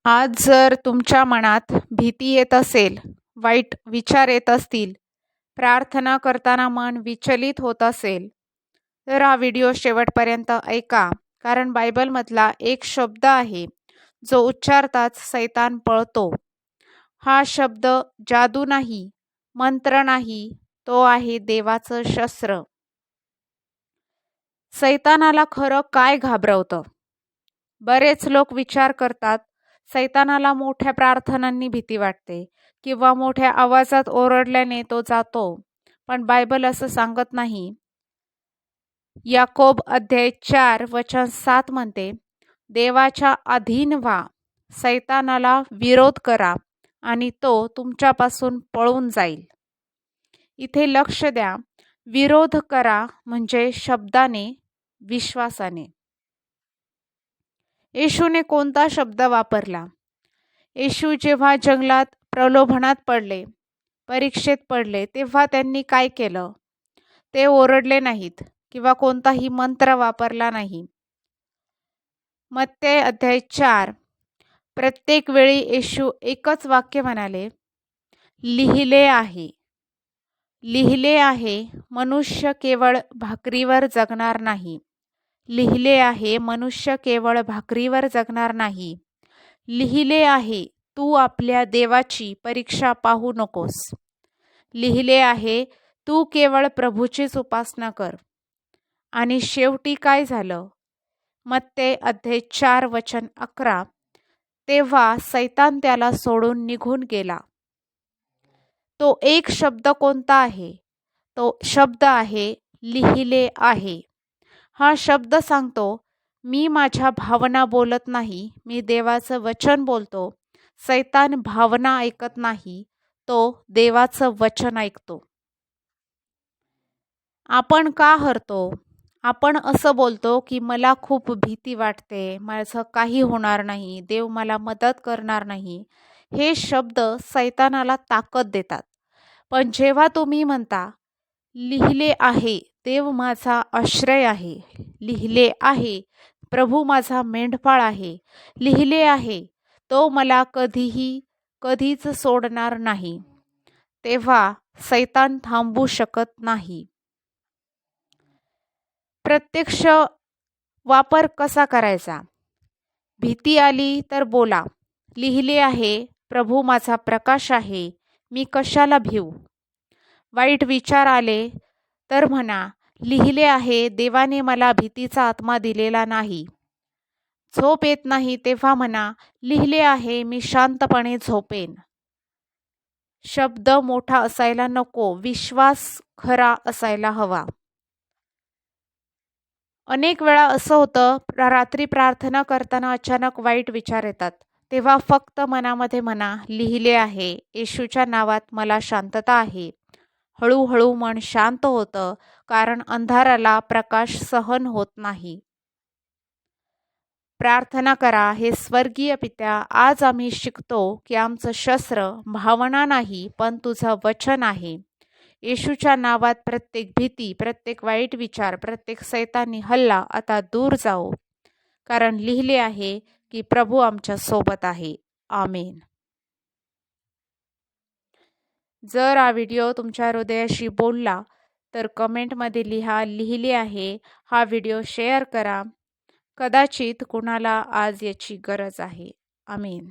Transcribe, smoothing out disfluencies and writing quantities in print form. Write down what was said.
आज जर तुमच्या मनात भीती येत असेल, वाईट विचार येत असतील, प्रार्थना करताना मन विचलित होत असेल, तर हा व्हिडिओ शेवटपर्यंत ऐका. कारण बायबलमधला एक शब्द आहे, जो उच्चारताच सैतान पळतो. हा शब्द जादू नाही, मंत्र नाही, तो आहे देवाचं शस्त्र. सैतानाला खरं काय घाबरवतं? बरेच लोक विचार करतात, सैतानाला मोठ्या प्रार्थनांनी भीती वाटते किंवा मोठ्या आवाजात ओरडल्याने तो जातो. पण बायबल असं सांगत नाही. याकोब अध्याय 4 वचन 7 म्हणते, देवाच्या अधीन व्हा, सैतानाला विरोध करा आणि तो तुमच्यापासून पळून जाईल. इथे लक्ष द्या, विरोध करा म्हणजे शब्दाने, विश्वासाने. येशूने कोणता शब्द वापरला? येशू जेव्हा जंगलात प्रलोभनात पडले, परीक्षेत पडले, तेव्हा त्यांनी काय केलं? ते ओरडले नाहीत किंवा कोणताही मंत्र वापरला नाही. मत्ते अध्याय 4 प्रत्येक वेळी येशू एकच वाक्य म्हणाले, लिहिले आहे. लिहिले आहे, मनुष्य केवळ भाकरीवर जगणार नाही. लिहिले आहे, मनुष्य केवळ भाकरीवर जगणार नाही. लिहिले आहे, तू आपल्या देवाची परीक्षा पाहू नकोस. लिहिले आहे, तू केवळ प्रभूचीच उपासना कर. आणि शेवटी काय झालं? मत्ते अध्याय 4 वचन 11 तेव्हा सैतान त्याला सोडून निघून गेला. तो एक शब्द कोणता आहे? तो शब्द आहे लिहिले आहे. हा शब्द सांगतो, मी माझ्या भावना बोलत नाही, मी देवाचं वचन बोलतो. सैतान भावना ऐकत नाही, तो देवाचं वचन ऐकतो. आपण का हरतो? आपण असं बोलतो की मला खूप भीती वाटते, माझं काही होणार नाही, देव मला मदत करणार नाही. हे शब्द सैतानाला ताकद देतात. पण जेव्हा तुम्ही म्हणता, लिहिले आहे, देव माझा आश्रय आहे, लिहिले आहे, प्रभू माझा मेंढपाळ आहे, लिहिले आहे, तो मला कधीच सोडणार नाही, तेव्हा सैतान थांबू शकत नाही. प्रत्यक्ष वापर कसा करायचा? भीती आली तर बोला, लिहिले आहे, प्रभू माझा प्रकाश आहे, मी कशाला भिऊ? वाईट विचार आले तर म्हणा, लिहिले आहे, देवाने मला भीतीचा आत्मा दिलेला नाही. झोप येत नाही तेव्हा म्हणा, लिहिले आहे, मी शांतपणे झोपेन. शब्द मोठा असायला नको, विश्वास खरा असायला हवा. अनेक वेळा असं होतं, रात्री प्रार्थना करताना अचानक वाईट विचार येतात. तेव्हा फक्त मनामध्ये म्हणा, लिहिले आहे, येशूच्या नावात मला शांतता आहे. हळूहळू मन शांत होतं, कारण अंधाराला प्रकाश सहन होत नाही. प्रार्थना करा, हे स्वर्गीय पित्या, आज आम्ही शिकतो की आमचं शस्त्र भावना नाही, पण तुझं वचन आहे. येशूच्या नावात प्रत्येक भीती, प्रत्येक वाईट विचार, प्रत्येक सैतानी हल्ला आता दूर जाओ, कारण लिहिले आहे की प्रभू आमच्या सोबत आहे. आमेन. जर हा व्हिडिओ तुमच्या हृदयाशी बोलला तर कमेंटमध्ये लिहा, लिहिले आहे. हा व्हिडिओ शेअर करा. कदाचित कुणाला आज याची गरज आहे. आमेन.